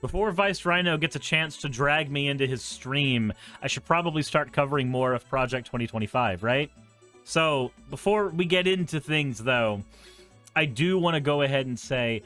Before Vice Rhino gets a chance to drag me into his stream, I should probably start covering more of Project 2025, right? So, before we get into things, though, I do want to go ahead and say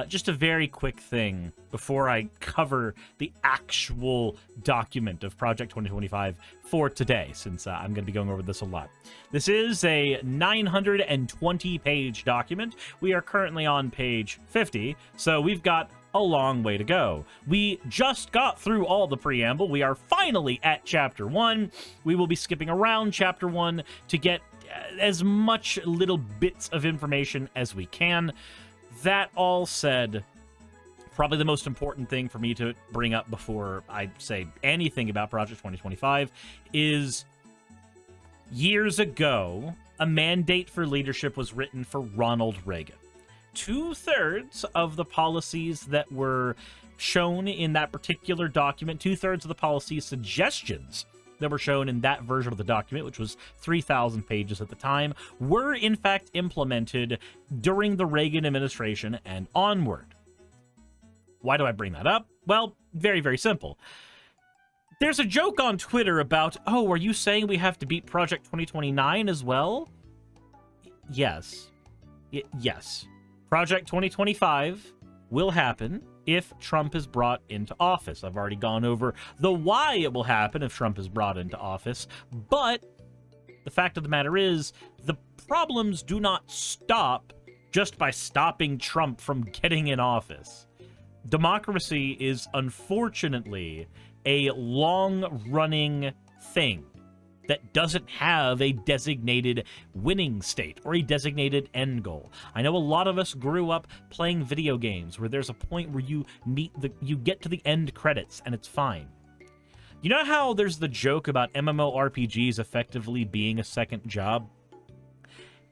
just a very quick thing before I cover the actual document of Project 2025 for today, since I'm going to be going over this a lot. This is a 920-page document. We are currently on page 50, so we've got a long way to go. We just got through all the preamble. We are finally at Chapter 1. We will be skipping around Chapter 1 to get as much little bits of information as we can. That all said, probably the most important thing for me to bring up before I say anything about Project 2025 is years ago, a mandate for leadership was written for Ronald Reagan. 2/3 of the policies that were shown in that particular document, 2/3 of the policy suggestions that were shown in that version of the document, which was 3,000 pages at the time, were in fact implemented during the Reagan administration and onward. Why do I bring that up? Well, very, very simple. There's a joke on Twitter about, oh, are you saying we have to beat Project 2029 as well? Yes. Yes. Project 2025 will happen if Trump is brought into office. I've already gone over the why it will happen if Trump is brought into office, but the fact of the matter is, the problems do not stop just by stopping Trump from getting in office. Democracy is unfortunately a long-running thing that doesn't have a designated winning state or a designated end goal. I know a lot of us grew up playing video games where there's a point where you get to the end credits and it's fine. You know how there's the joke about MMORPGs effectively being a second job?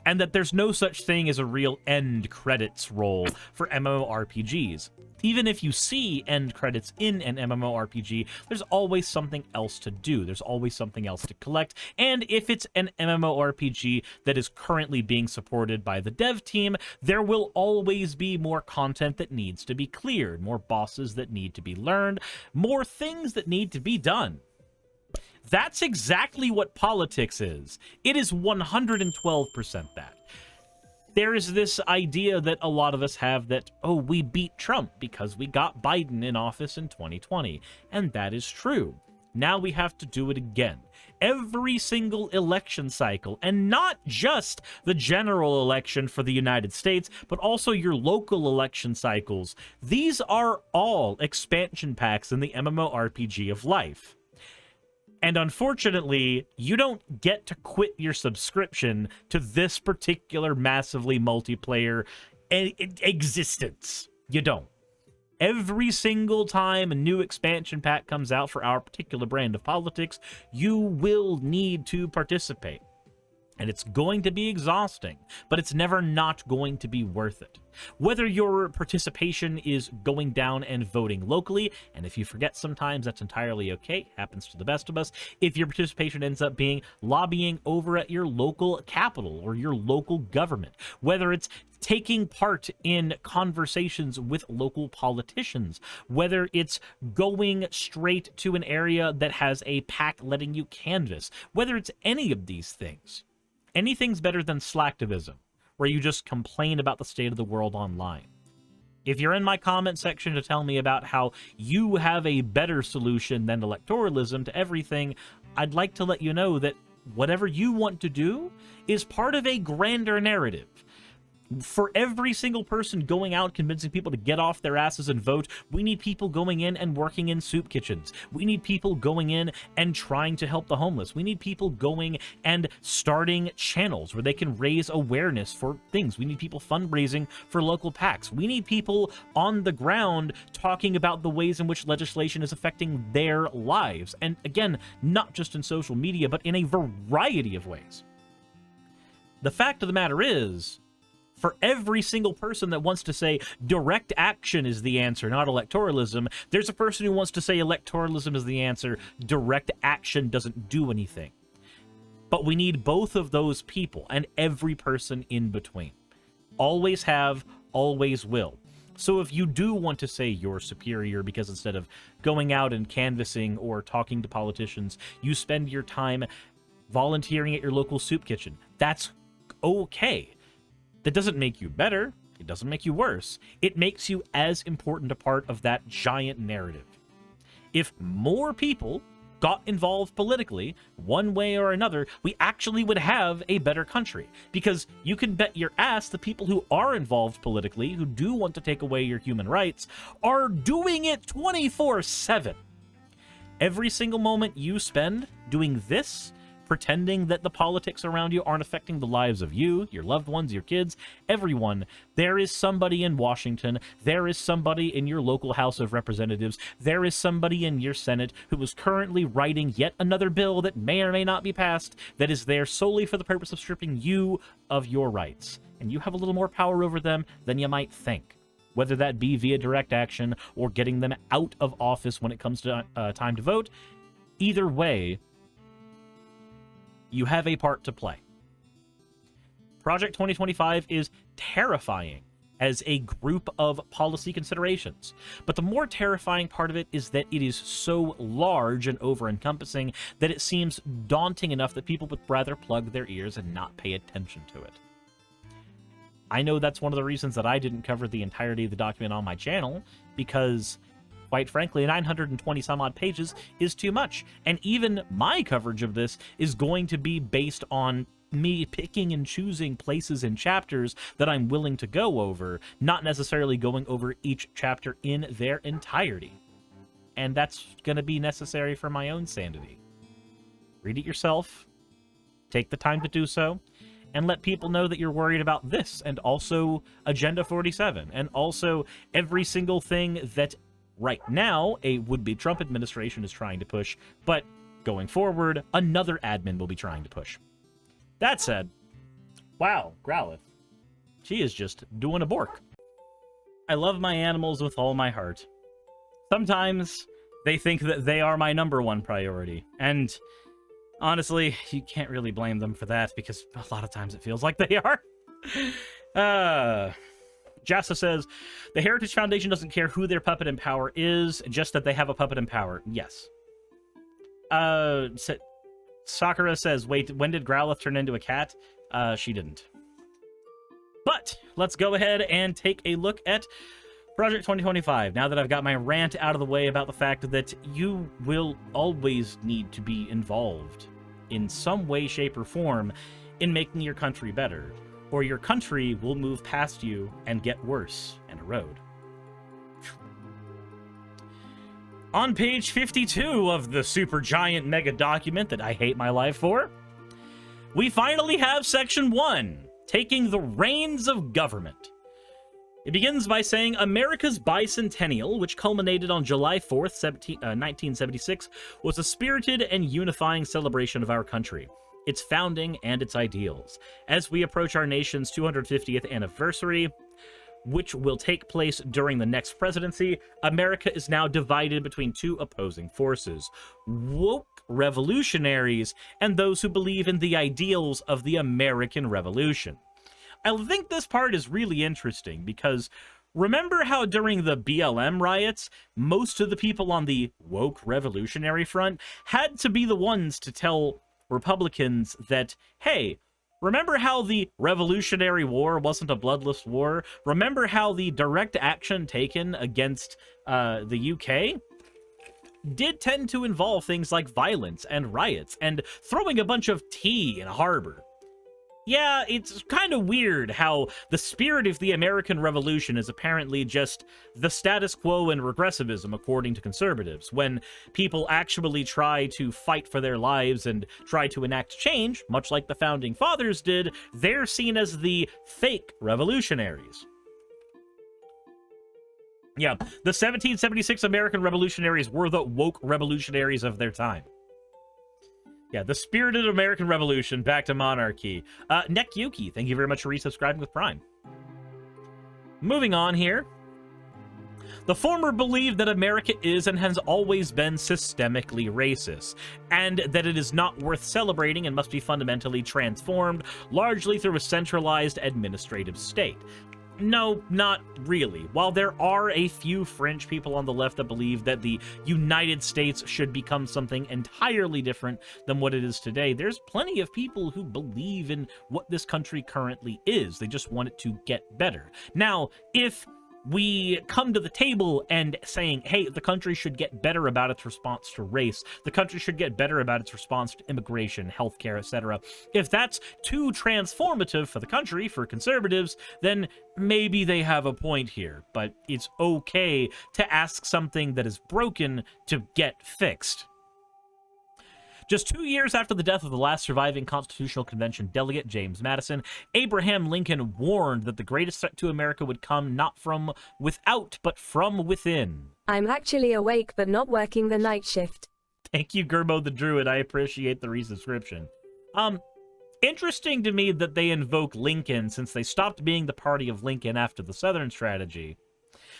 And that there's no such thing as a real end credits roll for MMORPGs. Even if you see end credits in an MMORPG, there's always something else to do. There's always something else to collect. And if it's an MMORPG that is currently being supported by the dev team, there will always be more content that needs to be cleared, more bosses that need to be learned, more things that need to be done. That's exactly what politics is. It is 112% that. There is this idea that a lot of us have that, oh, we beat Trump because we got Biden in office in 2020. And that is true. Now we have to do it again. Every single election cycle, and not just the general election for the United States, but also your local election cycles. These are all expansion packs in the MMORPG of life. And unfortunately, you don't get to quit your subscription to this particular massively multiplayer existence. You don't. Every single time a new expansion pack comes out for our particular brand of politics, you will need to participate. And it's going to be exhausting, but it's never not going to be worth it. Whether your participation is going down and voting locally, and if you forget sometimes, that's entirely okay, happens to the best of us. If your participation ends up being lobbying over at your local capital or your local government, whether it's taking part in conversations with local politicians, whether it's going straight to an area that has a pack letting you canvass, whether it's any of these things. Anything's better than slacktivism, where you just complain about the state of the world online. If you're in my comment section to tell me about how you have a better solution than electoralism to everything, I'd like to let you know that whatever you want to do is part of a grander narrative. For every single person going out convincing people to get off their asses and vote, we need people going in and working in soup kitchens. We need people going in and trying to help the homeless. We need people going and starting channels where they can raise awareness for things. We need people fundraising for local PACs. We need people on the ground talking about the ways in which legislation is affecting their lives. And again, not just in social media, but in a variety of ways. The fact of the matter is, for every single person that wants to say direct action is the answer, not electoralism, there's a person who wants to say electoralism is the answer, direct action doesn't do anything. But we need both of those people and every person in between. Always have, always will. So if you do want to say you're superior because instead of going out and canvassing or talking to politicians, you spend your time volunteering at your local soup kitchen, that's okay. That doesn't make you better. It doesn't make you worse. It makes you as important a part of that giant narrative. If more people got involved politically, one way or another, we actually would have a better country. Because you can bet your ass the people who are involved politically, who do want to take away your human rights, are doing it 24/7. Every single moment you spend doing this, pretending that the politics around you aren't affecting the lives of you, your loved ones, your kids, everyone, there is somebody in Washington, there is somebody in your local House of Representatives, there is somebody in your Senate who is currently writing yet another bill that may or may not be passed that is there solely for the purpose of stripping you of your rights. And you have a little more power over them than you might think, whether that be via direct action or getting them out of office when it comes to time to vote. Either way, you have a part to play. Project 2025 is terrifying as a group of policy considerations. But the more terrifying part of it is that it is so large and over-encompassing that it seems daunting enough that people would rather plug their ears and not pay attention to it. I know that's one of the reasons that I didn't cover the entirety of the document on my channel, because quite frankly, 920 some odd pages is too much. And even my coverage of this is going to be based on me picking and choosing places and chapters that I'm willing to go over, not necessarily going over each chapter in their entirety. And that's going to be necessary for my own sanity. Read it yourself, take the time to do so, and let people know that you're worried about this, and also Agenda 47, and also every single thing that right now a would-be Trump administration is trying to push, but going forward, another admin will be trying to push. That said, wow, Growlithe. She is just doing a bork. I love my animals with all my heart. Sometimes they think that they are my #1 priority, and honestly, you can't really blame them for that, because a lot of times it feels like they are. Jassa says, the Heritage Foundation doesn't care who their puppet in power is, just that they have a puppet in power. Yes. Sakura says, wait, when did Growlithe turn into a cat? She didn't. But let's go ahead and take a look at Project 2025, now that I've got my rant out of the way about the fact that you will always need to be involved in some way, shape, or form in making your country better, or your country will move past you and get worse and erode. On page 52 of the super giant mega document that I hate my life for, we finally have Section 1, taking the reins of government. It begins by saying America's bicentennial, which culminated on July 4th, 1976, was a spirited and unifying celebration of our country, its founding, and its ideals. As we approach our nation's 250th anniversary, which will take place during the next presidency, America is now divided between two opposing forces: woke revolutionaries and those who believe in the ideals of the American Revolution. I think this part is really interesting because remember how during the BLM riots, most of the people on the woke revolutionary front had to be the ones to tell Republicans that, hey, remember how the Revolutionary War wasn't a bloodless war? Remember how the direct action taken against the UK did tend to involve things like violence and riots and throwing a bunch of tea in a harbor? Yeah, it's kind of weird how the spirit of the American Revolution is apparently just the status quo and regressivism, according to conservatives. When people actually try to fight for their lives and try to enact change, much like the Founding Fathers did, they're seen as the fake revolutionaries. Yeah, the 1776 American revolutionaries were the woke revolutionaries of their time. Yeah, the spirited American Revolution, back to monarchy. Nek Yuki, thank you very much for resubscribing with Prime. Moving on here. The former believed that America is and has always been systemically racist, and that it is not worth celebrating and must be fundamentally transformed, largely through a centralized administrative state. no, not really. While there are a few fringe people on the left that believe that the United States should become something entirely different than what it is today, there's plenty of people who believe in what this country currently is. They just want it to get better. Now, if we come to the table and saying, hey, the country should get better about its response to race, the country should get better about its response to immigration, healthcare, etc. If that's too transformative for the country, for conservatives, then maybe they have a point here. But it's okay to ask something that is broken to get fixed. Just 2 years after the death of the last surviving Constitutional Convention delegate, James Madison, Abraham Lincoln warned that the greatest threat to America would come not from without, but from within. I'm actually awake, but not working the night shift. Thank you, Gerbo the Druid. I appreciate the resubscription. Interesting to me that they invoke Lincoln, since they stopped being the party of Lincoln after the Southern strategy.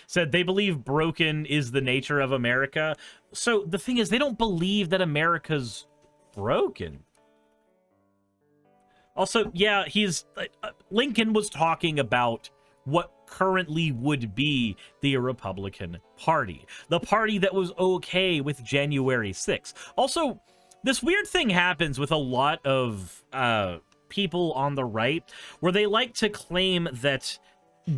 Said they believe broken is the nature of America. So the thing is, they don't believe that America's broken. Also, yeah, Lincoln was talking about what currently would be the Republican Party. The party that was okay with January 6th. Also, this weird thing happens with a lot of people on the right, where they like to claim that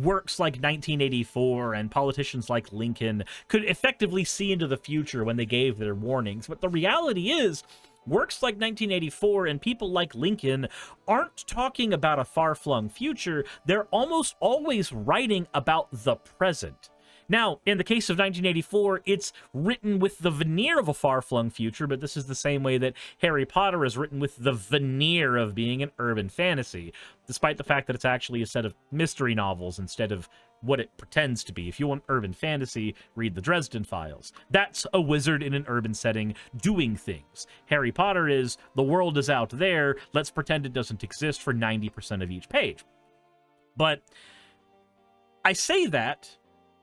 works like 1984 and politicians like Lincoln could effectively see into the future when they gave their warnings. But the reality is, works like 1984 and people like Lincoln aren't talking about a far-flung future. They're almost always writing about the present. Now, in the case of 1984, it's written with the veneer of a far-flung future, but this is the same way that Harry Potter is written with the veneer of being an urban fantasy, despite the fact that it's actually a set of mystery novels instead of what it pretends to be. If you want urban fantasy, read the Dresden Files. That's a wizard in an urban setting doing things. Harry Potter is, the world is out there, let's pretend it doesn't exist for 90% of each page. But I say that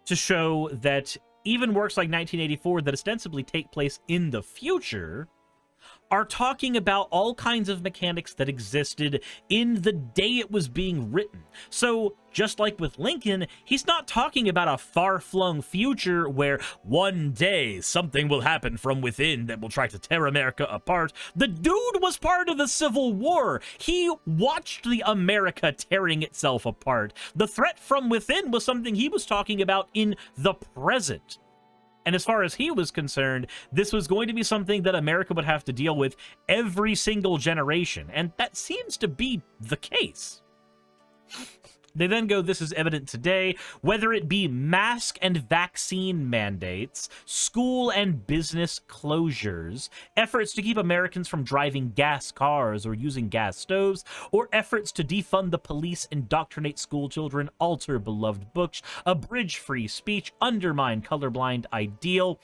to show that even works like 1984 that ostensibly take place in the future are talking about all kinds of mechanics that existed in the day it was being written. So, just like with Lincoln, he's not talking about a far-flung future where one day something will happen from within that will try to tear America apart. The dude was part of the Civil War. He watched the America tearing itself apart. The threat from within was something he was talking about in the present. And as far as he was concerned, this was going to be something that America would have to deal with every single generation. And that seems to be the case. They then go, this is evident today, whether it be mask and vaccine mandates, school and business closures, efforts to keep Americans from driving gas cars or using gas stoves, or efforts to defund the police, indoctrinate school children, alter beloved books, abridge free speech, undermine colorblind ideal,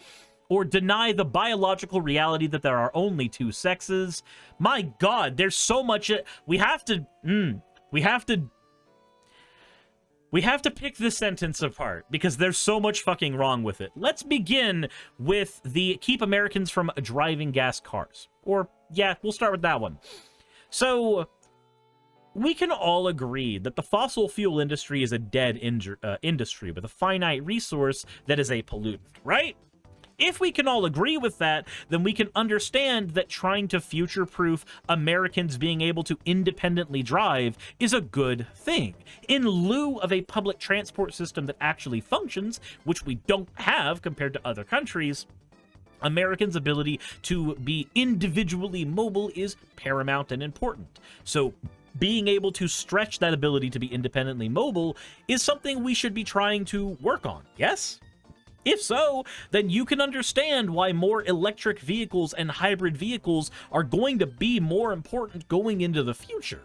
or deny the biological reality that there are only two sexes. My God, there's so much. We have to pick this sentence apart because there's so much fucking wrong with it. Let's begin with the keep Americans from driving gas cars. Or, yeah, we'll start with that one. So, we can all agree that the fossil fuel industry is a dead industry with a finite resource that is a pollutant, right? If we can all agree with that, then we can understand that trying to future-proof Americans being able to independently drive is a good thing. In lieu of a public transport system that actually functions, which we don't have compared to other countries, Americans' ability to be individually mobile is paramount and important. So, being able to stretch that ability to be independently mobile is something we should be trying to work on, yes? If so, then you can understand why more electric vehicles and hybrid vehicles are going to be more important going into the future.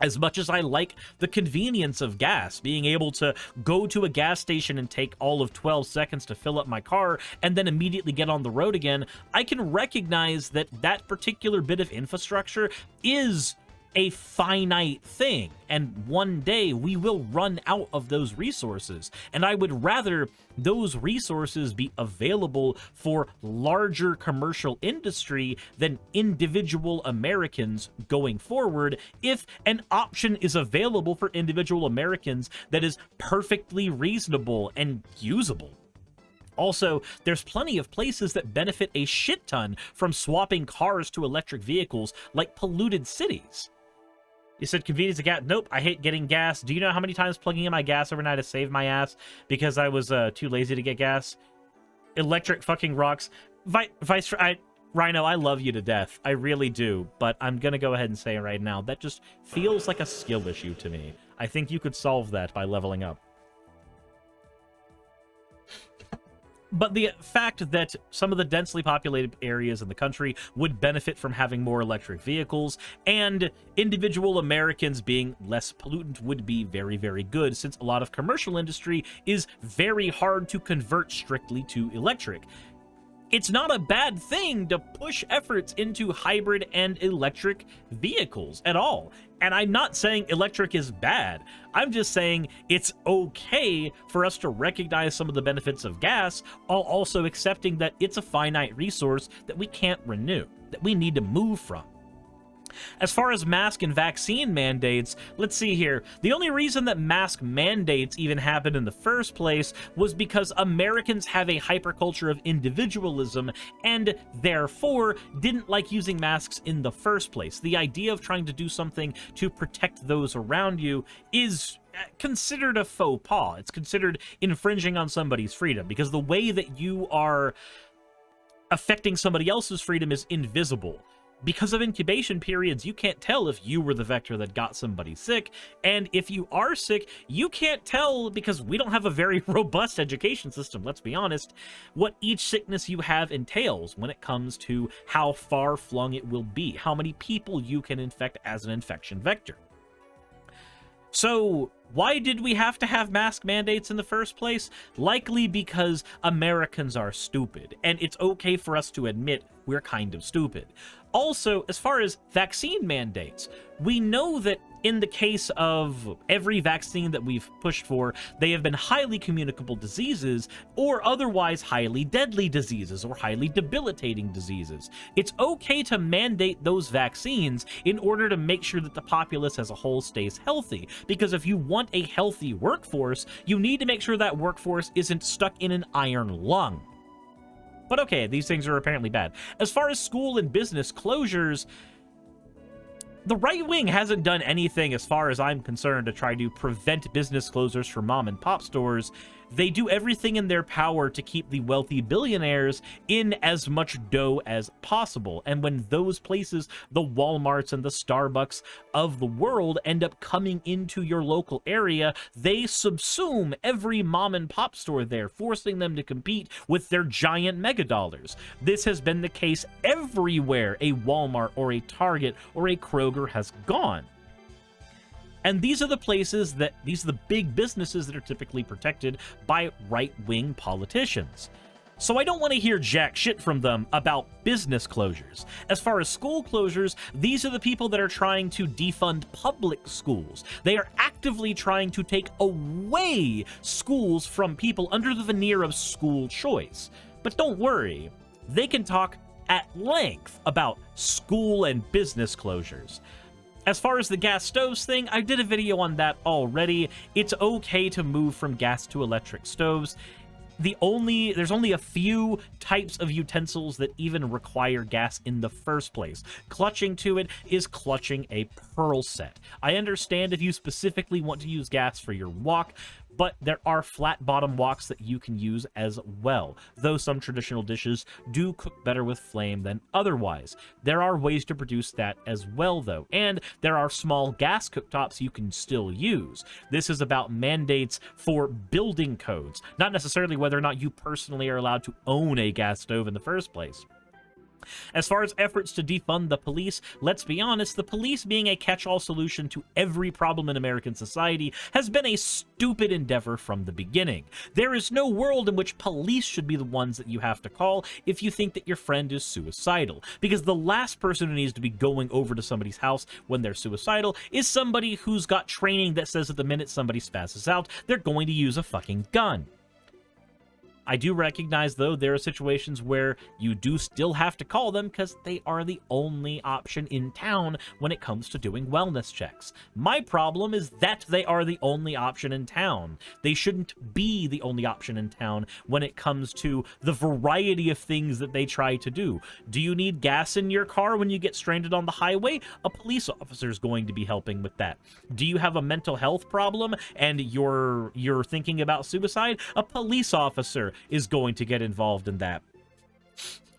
As much as I like the convenience of gas, being able to go to a gas station and take all of 12 seconds to fill up my car and then immediately get on the road again, I can recognize that that particular bit of infrastructure is a finite thing, and one day we will run out of those resources, and I would rather those resources be available for larger commercial industry than individual Americans going forward, if an option is available for individual Americans that is perfectly reasonable and usable. Also, there's plenty of places that benefit a shit ton from swapping cars to electric vehicles, like polluted cities. You said convenience of gas. Nope, I hate getting gas. Do you know how many times plugging in my gas overnight has saved my ass because I was too lazy to get gas? Electric fucking rocks. Rhino, I love you to death. I really do. But I'm going to go ahead and say right now, that just feels like a skill issue to me. I think you could solve that by leveling up. But the fact that some of the densely populated areas in the country would benefit from having more electric vehicles, and individual Americans being less pollutant would be very, very good, since a lot of commercial industry is very hard to convert strictly to electric. It's not a bad thing to push efforts into hybrid and electric vehicles at all. And I'm not saying electric is bad. I'm just saying it's okay for us to recognize some of the benefits of gas, while also accepting that it's a finite resource that we can't renew, that we need to move from. As far as mask and vaccine mandates, let's see here. The only reason that mask mandates even happened in the first place was because Americans have a hyperculture of individualism and therefore didn't like using masks in the first place. The idea of trying to do something to protect those around you is considered a faux pas. It's considered infringing on somebody's freedom, because the way that you are affecting somebody else's freedom is invisible. Because of incubation periods, you can't tell if you were the vector that got somebody sick, and if you are sick, you can't tell, because we don't have a very robust education system, let's be honest, what each sickness you have entails when it comes to how far-flung it will be, how many people you can infect as an infection vector. So, why did we have to have mask mandates in the first place? Likely because Americans are stupid, and it's okay for us to admit we're kind of stupid. Also, as far as vaccine mandates, we know that in the case of every vaccine that we've pushed for, they have been highly communicable diseases, or otherwise highly deadly diseases, or highly debilitating diseases. It's okay to mandate those vaccines in order to make sure that the populace as a whole stays healthy, because if you want a healthy workforce, you need to make sure that workforce isn't stuck in an iron lung. But okay, these things are apparently bad. As far as school and business closures, the right wing hasn't done anything, as far as I'm concerned, to try to prevent business closures for mom and pop stores. They do everything in their power to keep the wealthy billionaires in as much dough as possible. And when those places, the Walmarts and the Starbucks of the world, end up coming into your local area, they subsume every mom and pop store there, forcing them to compete with their giant mega dollars. This has been the case everywhere a Walmart or a Target or a Kroger has gone. And these are the places that, these are the big businesses that are typically protected by right-wing politicians. So I don't want to hear jack shit from them about business closures. As far as school closures, these are the people that are trying to defund public schools. They are actively trying to take away schools from people under the veneer of school choice. But don't worry, they can talk at length about school and business closures. As far as the gas stoves thing, I did a video on that already. It's okay to move from gas to electric stoves. There's only a few types of utensils that even require gas in the first place. Clutching to it is clutching a pearl set. I understand if you specifically want to use gas for your wok, but there are flat bottom woks that you can use as well, though some traditional dishes do cook better with flame than otherwise. There are ways to produce that as well, though, and there are small gas cooktops you can still use. This is about mandates for building codes, not necessarily whether or not you personally are allowed to own a gas stove in the first place. As far as efforts to defund the police, let's be honest, the police being a catch-all solution to every problem in American society has been a stupid endeavor from the beginning. There is no world in which police should be the ones that you have to call if you think that your friend is suicidal, because the last person who needs to be going over to somebody's house when they're suicidal is somebody who's got training that says that the minute somebody spazzes out, they're going to use a fucking gun. I do recognize, though, there are situations where you do still have to call them because they are the only option in town when it comes to doing wellness checks. My problem is that they are the only option in town. They shouldn't be the only option in town when it comes to the variety of things that they try to do. Do you need gas in your car when you get stranded on the highway? A police officer is going to be helping with that. Do you have a mental health problem and you're thinking about suicide? A police officer is going to get involved in that.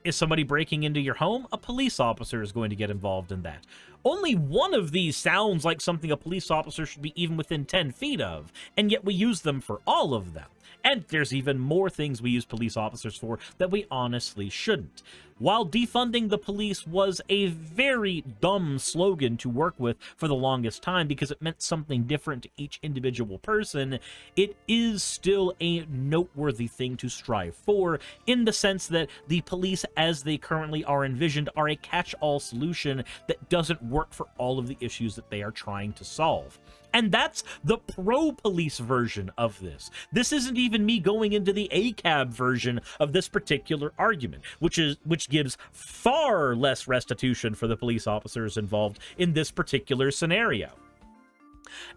Is somebody breaking into your home? A police officer is going to get involved in that. Only one of these sounds like something a police officer should be even within 10 feet of, and yet we use them for all of them. And there's even more things we use police officers for that we honestly shouldn't. While defunding the police was a very dumb slogan to work with for the longest time because it meant something different to each individual person, it is still a noteworthy thing to strive for, in the sense that the police as they currently are envisioned are a catch-all solution that doesn't work for all of the issues that they are trying to solve. And that's the pro-police version of this. This isn't even me going into the ACAB version of this particular argument, which gives far less restitution for the police officers involved in this particular scenario.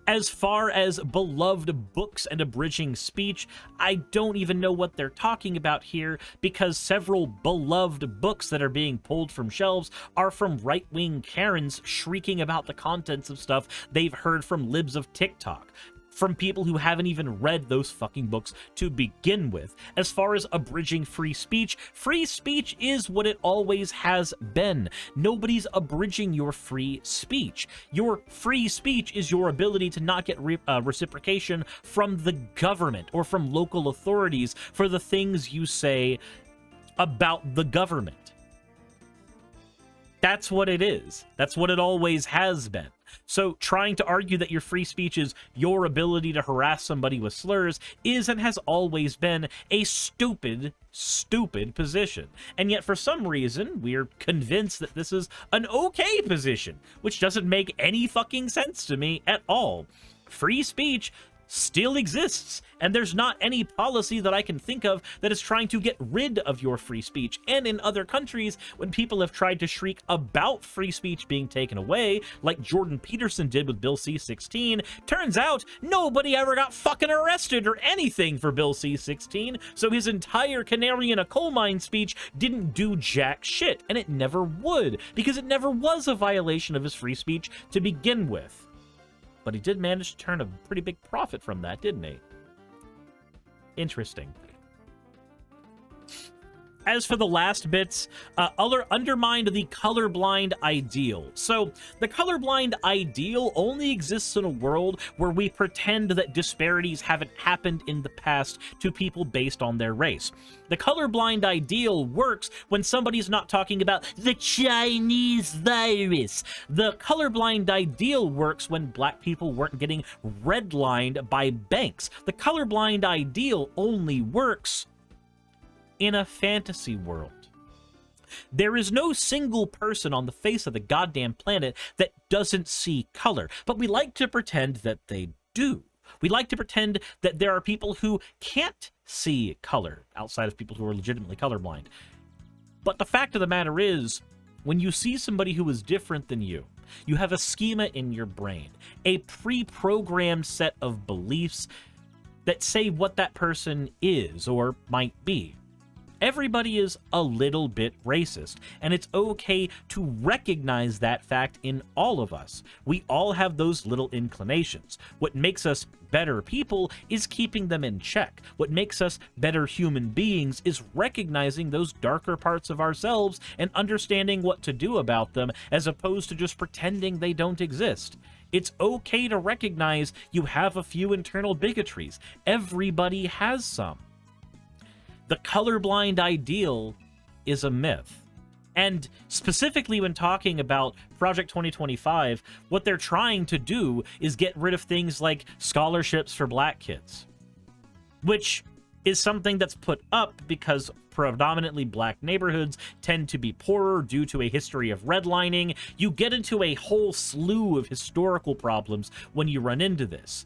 As far as beloved books and abridging speech, I don't even know what they're talking about here, because several beloved books that are being pulled from shelves are from right-wing Karens shrieking about the contents of stuff they've heard from libs of TikTok, from people who haven't even read those fucking books to begin with. As far as abridging free speech is what it always has been. Nobody's abridging your free speech. Your free speech is your ability to not get reciprocation from the government or from local authorities for the things you say about the government. That's what it is. That's what it always has been. So trying to argue that your free speech is your ability to harass somebody with slurs is and has always been a stupid, stupid position. And yet for some reason, we're convinced that this is an okay position, which doesn't make any fucking sense to me at all. Free speech still exists, and there's not any policy that I can think of that is trying to get rid of your free speech. And in other countries, when people have tried to shriek about free speech being taken away, like Jordan Peterson did with Bill C-16, turns out nobody ever got fucking arrested or anything for Bill C-16, so his entire canary in a coal mine speech didn't do jack shit, and it never would, because it never was a violation of his free speech to begin with. But he did manage to turn a pretty big profit from that, didn't he? Interesting. As for the last bits, undermined the colorblind ideal. So, the colorblind ideal only exists in a world where we pretend that disparities haven't happened in the past to people based on their race. The colorblind ideal works when somebody's not talking about the Chinese virus. The colorblind ideal works when black people weren't getting redlined by banks. The colorblind ideal only works in a fantasy world. There is no single person on the face of the goddamn planet that doesn't see color, but we like to pretend that they do. We like to pretend that there are people who can't see color outside of people who are legitimately colorblind. But the fact of the matter is, when you see somebody who is different than you have a schema in your brain, a pre-programmed set of beliefs that say what that person is or might be. Everybody is a little bit racist, and it's okay to recognize that fact in all of us. We all have those little inclinations. What makes us better people is keeping them in check. What makes us better human beings is recognizing those darker parts of ourselves and understanding what to do about them, as opposed to just pretending they don't exist. It's okay to recognize you have a few internal bigotries. Everybody has some. The colorblind ideal is a myth. And specifically when talking about Project 2025, what they're trying to do is get rid of things like scholarships for black kids, which is something that's put up because predominantly black neighborhoods tend to be poorer due to a history of redlining. You get into a whole slew of historical problems when you run into this.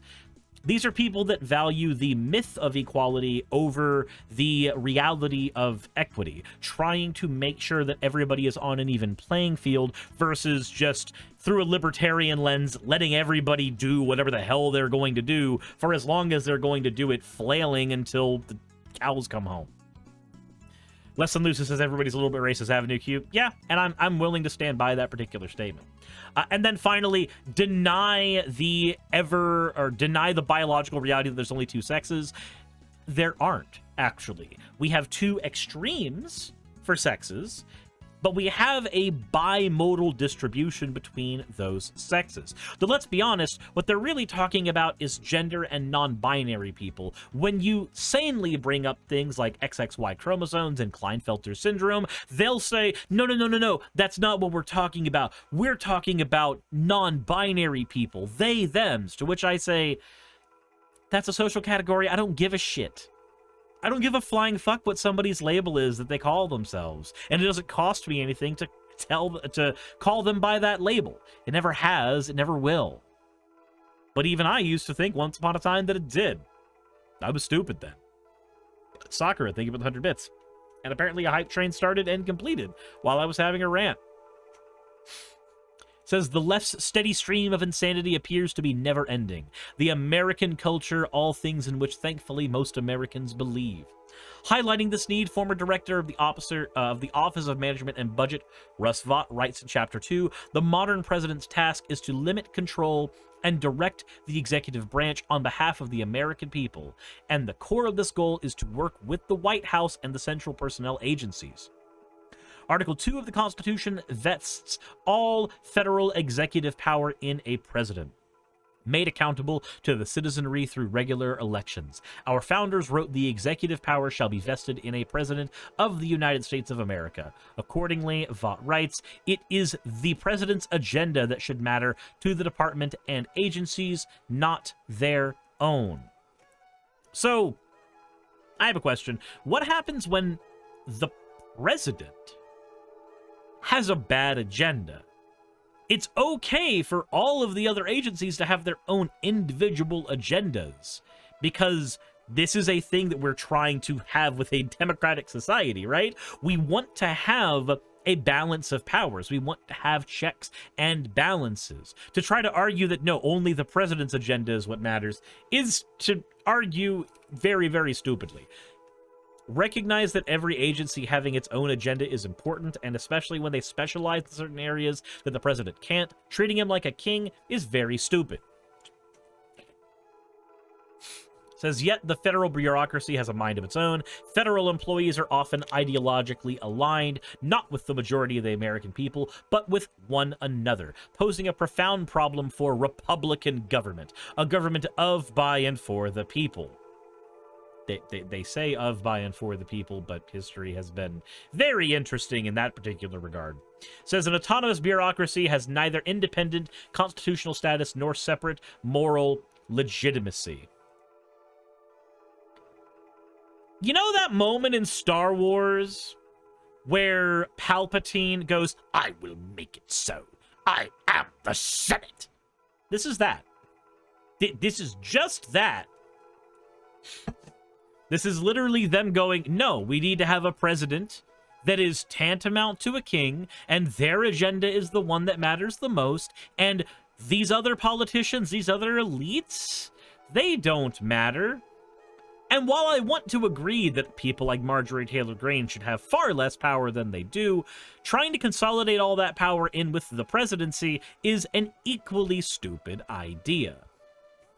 These are people that value the myth of equality over the reality of equity, trying to make sure that everybody is on an even playing field versus just, through a libertarian lens, letting everybody do whatever the hell they're going to do for as long as they're going to do it flailing until the cows come home. Less Than Lucy says everybody's a little bit racist. Avenue Q. Yeah, and I'm willing to stand by that particular statement. And then finally, deny the biological reality that there's only two sexes. There aren't, actually. We have two extremes for sexes, but we have a bimodal distribution between those sexes. Though let's be honest, what they're really talking about is gender and non-binary people. When you sanely bring up things like XXY chromosomes and Klinefelter syndrome, they'll say, no, that's not what we're talking about. We're talking about non-binary people, they, thems, to which I say, that's a social category. I don't give a shit. I don't give a flying fuck what somebody's label is that they call themselves, and it doesn't cost me anything to call them by that label. It never has, it never will. But even I used to think once upon a time that it did. I was stupid then. Sakura, thank you for the 100 bits. And apparently a hype train started and completed while I was having a rant. Says the left's steady stream of insanity appears to be never-ending. The American culture, all things in which thankfully most Americans believe. Highlighting this need, former director of the Office of Management and Budget, Russ Vought, writes in Chapter 2, the modern president's task is to limit, control, and direct the executive branch on behalf of the American people. And the core of this goal is to work with the White House and the central personnel agencies. Article 2 of the Constitution vests all federal executive power in a president, made accountable to the citizenry through regular elections. Our founders wrote the executive power shall be vested in a president of the United States of America. Accordingly, Vought writes, it is the president's agenda that should matter to the department and agencies, not their own. So, I have a question. What happens when the president has a bad agenda? It's okay for all of the other agencies to have their own individual agendas, because this is a thing that we're trying to have with a democratic society, right? We want to have a balance of powers. We want to have checks and balances. To try to argue that, no, only the president's agenda is what matters is to argue very, very stupidly. Recognize that every agency having its own agenda is important, and especially when they specialize in certain areas that the president can't, treating him like a king is very stupid. Says, yet the federal bureaucracy has a mind of its own. Federal employees are often ideologically aligned, not with the majority of the American people, but with one another, posing a profound problem for Republican government, a government of, by, and for the people. They say of, by, and for the people, but history has been very interesting in that particular regard. Says an autonomous bureaucracy has neither independent constitutional status nor separate moral legitimacy. You know that moment in Star Wars where Palpatine goes, I will make it so. I am the Senate. This is that. This is just that. This is literally them going, no, we need to have a president that is tantamount to a king, and their agenda is the one that matters the most, and these other politicians, these other elites, they don't matter. And while I want to agree that people like Marjorie Taylor Greene should have far less power than they do, trying to consolidate all that power in with the presidency is an equally stupid idea.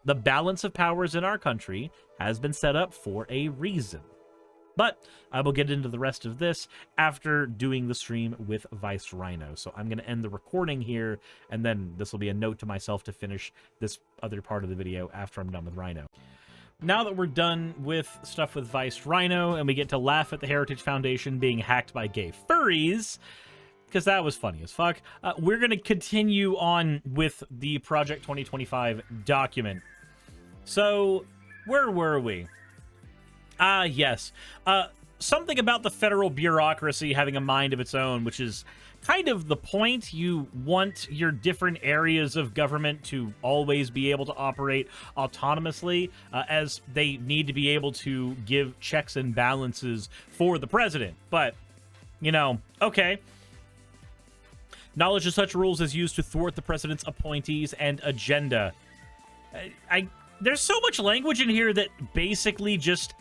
The balance of powers in our country has been set up for a reason. But I will get into the rest of this after doing the stream with Vice Rhino. So I'm going to end the recording here, and then this will be a note to myself to finish this other part of the video after I'm done with Rhino. Now that we're done with stuff with Vice Rhino, and we get to laugh at the Heritage Foundation being hacked by gay furries, because that was funny as fuck. We're going to continue on with the Project 2025 document. So, where were we? Yes. Something about the federal bureaucracy having a mind of its own, which is kind of the point. You want your different areas of government to always be able to operate autonomously, as they need to be able to give checks and balances for the president. But, you know, okay. Knowledge of such rules is used to thwart the president's appointees and agenda. There's so much language in here that basically just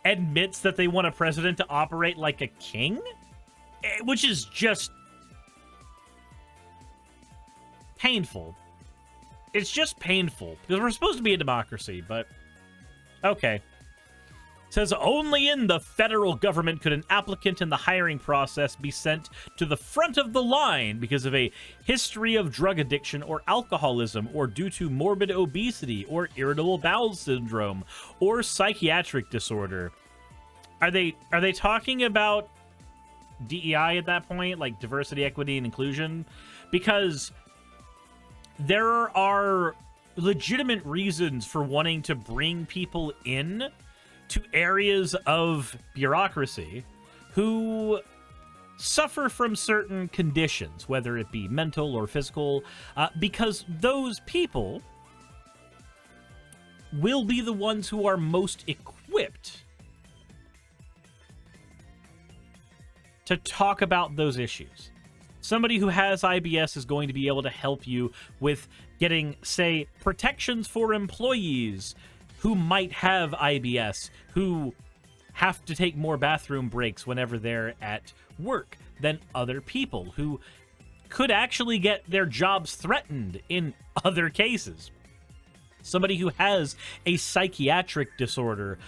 admits that they want a president to operate like a king, which is just painful. It's just painful because we're supposed to be a democracy, but okay. It says only in the federal government could an applicant in the hiring process be sent to the front of the line because of a history of drug addiction or alcoholism, or due to morbid obesity or irritable bowel syndrome or psychiatric disorder. Are they talking about DEI at that point, like diversity, equity, and inclusion? Because there are legitimate reasons for wanting to bring people in to areas of bureaucracy who suffer from certain conditions, whether it be mental or physical, because those people will be the ones who are most equipped to talk about those issues. Somebody who has IBS is going to be able to help you with getting, say, protections for employees who might have IBS, who have to take more bathroom breaks whenever they're at work than other people, who could actually get their jobs threatened in other cases. Somebody who has a psychiatric disorder,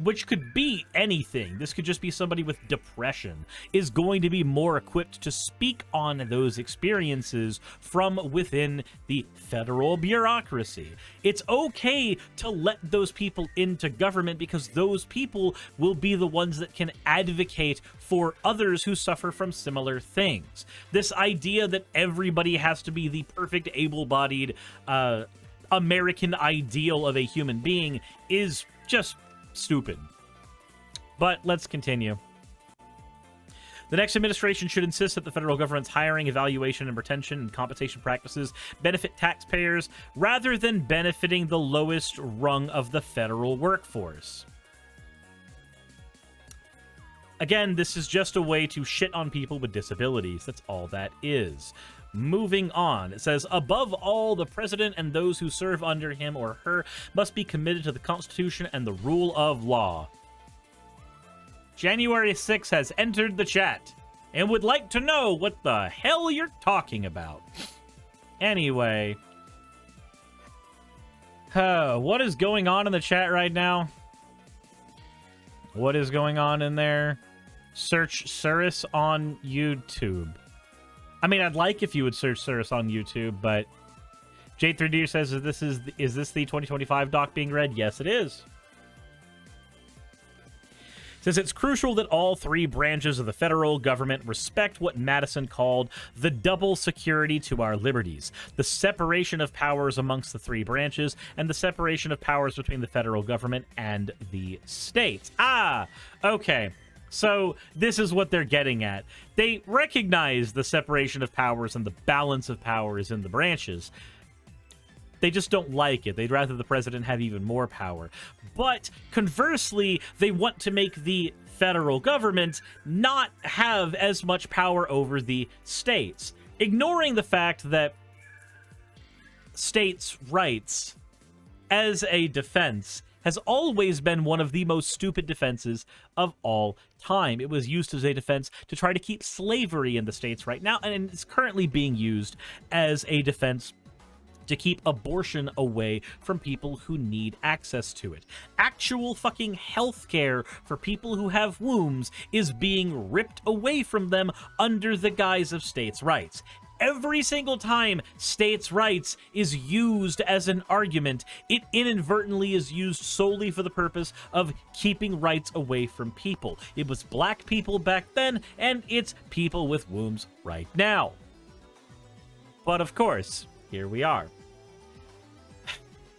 which could be anything. This could just be somebody with depression, is going to be more equipped to speak on those experiences from within the federal bureaucracy. It's okay to let those people into government because those people will be the ones that can advocate for others who suffer from similar things. This idea that everybody has to be the perfect able-bodied, American ideal of a human being is just stupid. But let's continue. The next administration should insist that the federal government's hiring, evaluation, and retention and compensation practices benefit taxpayers rather than benefiting the lowest rung of the federal workforce. Again, this is just a way to shit on people with disabilities. That's all that is. Moving on, it says, above all, the president and those who serve under him or her must be committed to the Constitution and the rule of law. January 6 has entered the chat and would like to know what the hell you're talking about. Anyway. What is going on in the chat right now? What is going on in there? Search Suris on YouTube. I mean, I'd like if you would search Suris on YouTube, but J3D says, is this the 2025 doc being read? Yes, it is. It says it's crucial that all three branches of the federal government respect what Madison called the double security to our liberties, the separation of powers amongst the three branches, and the separation of powers between the federal government and the states. Ah, okay. So this is what they're getting at. They recognize the separation of powers and the balance of powers in the branches. They just don't like it. They'd rather the president have even more power. But conversely, they want to make the federal government not have as much power over the states, ignoring the fact that states' rights as a defense has always been one of the most stupid defenses of all time. It was used as a defense to try to keep slavery in the states right now, and it's currently being used as a defense to keep abortion away from people who need access to it. Actual fucking healthcare for people who have wombs is being ripped away from them under the guise of states' rights. every single time states' rights is used as an argument, it inadvertently is used solely for the purpose of keeping rights away from people. It was black people back then, and it's people with wombs right now. But of course, here we are.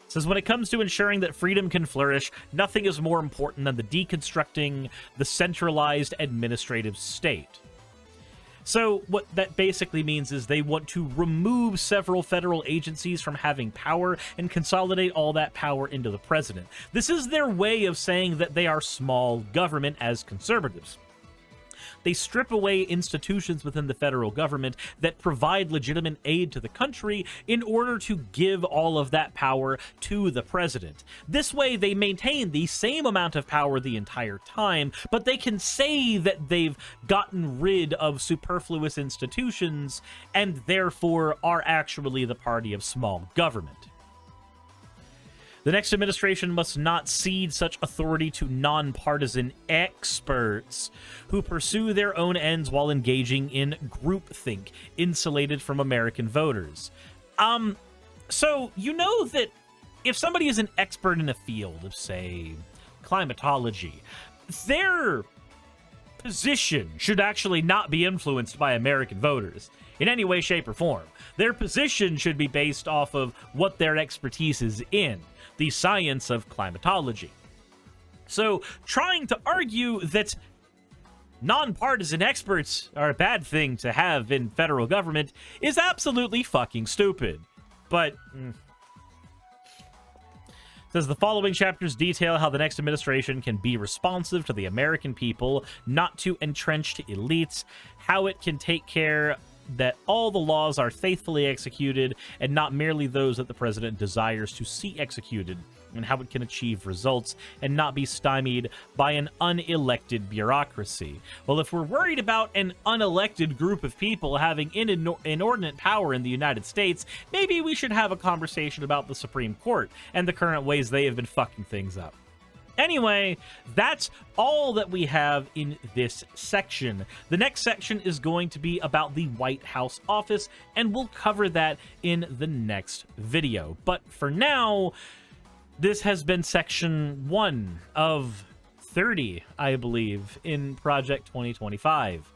Says, when it comes to ensuring that freedom can flourish, nothing is more important than the deconstructing the centralized administrative state. So what that basically means is they want to remove several federal agencies from having power and consolidate all that power into the president. This is their way of saying that they are small government as conservatives. They strip away institutions within the federal government that provide legitimate aid to the country in order to give all of that power to the president. This way, they maintain the same amount of power the entire time, but they can say that they've gotten rid of superfluous institutions and therefore are actually the party of small government. The next administration must not cede such authority to nonpartisan experts who pursue their own ends while engaging in groupthink, insulated from American voters. So you know that if somebody is an expert in a field of, say, climatology, their position should actually not be influenced by American voters in any way, shape, or form. Their position should be based off of what their expertise is in, the science of climatology. So trying to argue that nonpartisan experts are a bad thing to have in federal government is absolutely fucking stupid. But says the following chapters detail how the next administration can be responsive to the American people, not to entrenched elites, how it can take care that all the laws are faithfully executed and not merely those that the president desires to see executed, and how it can achieve results and not be stymied by an unelected bureaucracy. Well, if we're worried about an unelected group of people having inordinate power in the United States, maybe we should have a conversation about the Supreme Court and the current ways they have been fucking things up. Anyway, that's all that we have in this section. The next section is going to be about the White House office, and we'll cover that in the next video. But for now, this has been section 1 of 30, I believe, in Project 2025.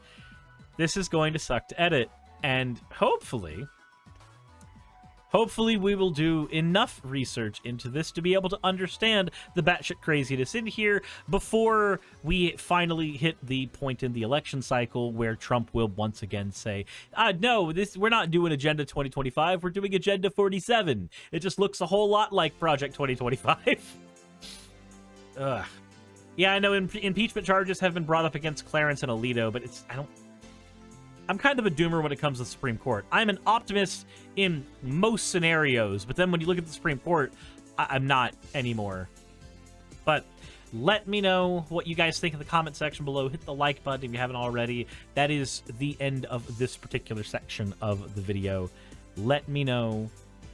This is going to suck to edit, and hopefully we will do enough research into this to be able to understand the batshit craziness in here before we finally hit the point in the election cycle where Trump will once again say, no, we're not doing Agenda 2025, we're doing Agenda 47. It just looks a whole lot like Project 2025. Ugh. Yeah, I know impeachment charges have been brought up against Clarence and Alito, but I'm kind of a doomer when it comes to the Supreme Court. I'm an optimist in most scenarios, but then when you look at the Supreme Court, I'm not anymore. But let me know what you guys think in the comment section below. Hit the like button if you haven't already. That is the end of this particular section of the video. Let me know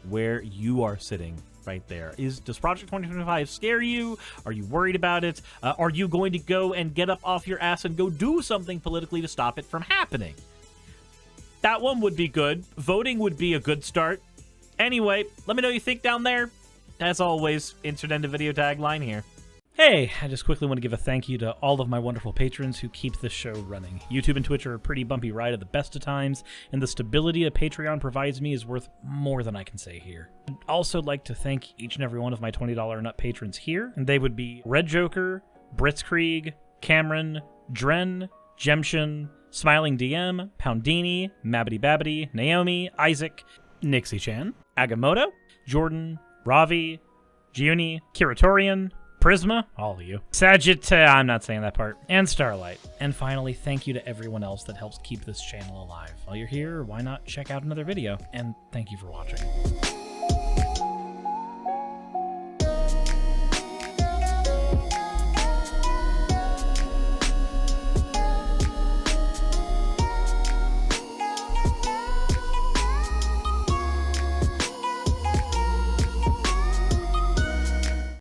where you are sitting right there. Does Project 2025 scare you? Are you worried about it? Are you going to go and get up off your ass and go do something politically to stop it from happening? That one would be good. Voting would be a good start. Anyway, let me know what you think down there. As always, insert end of video tagline here. Hey, I just quickly want to give a thank you to all of my wonderful patrons who keep this show running. YouTube and Twitch are a pretty bumpy ride at the best of times, and the stability that Patreon provides me is worth more than I can say here. I'd also like to thank each and every one of my $20 and up patrons here, and they would be Red Joker, Britzkrieg, Cameron, Dren, Jemshin, Smiling DM, Poundini, Mabbity Babbity, Naomi, Isaac, Nixie Chan, Agamotto, Jordan, Ravi, Giuni, Kiratorian, Prisma, all of you, I'm not saying that part, and Starlight. And finally, thank you to everyone else that helps keep this channel alive. While you're here, why not check out another video? And thank you for watching.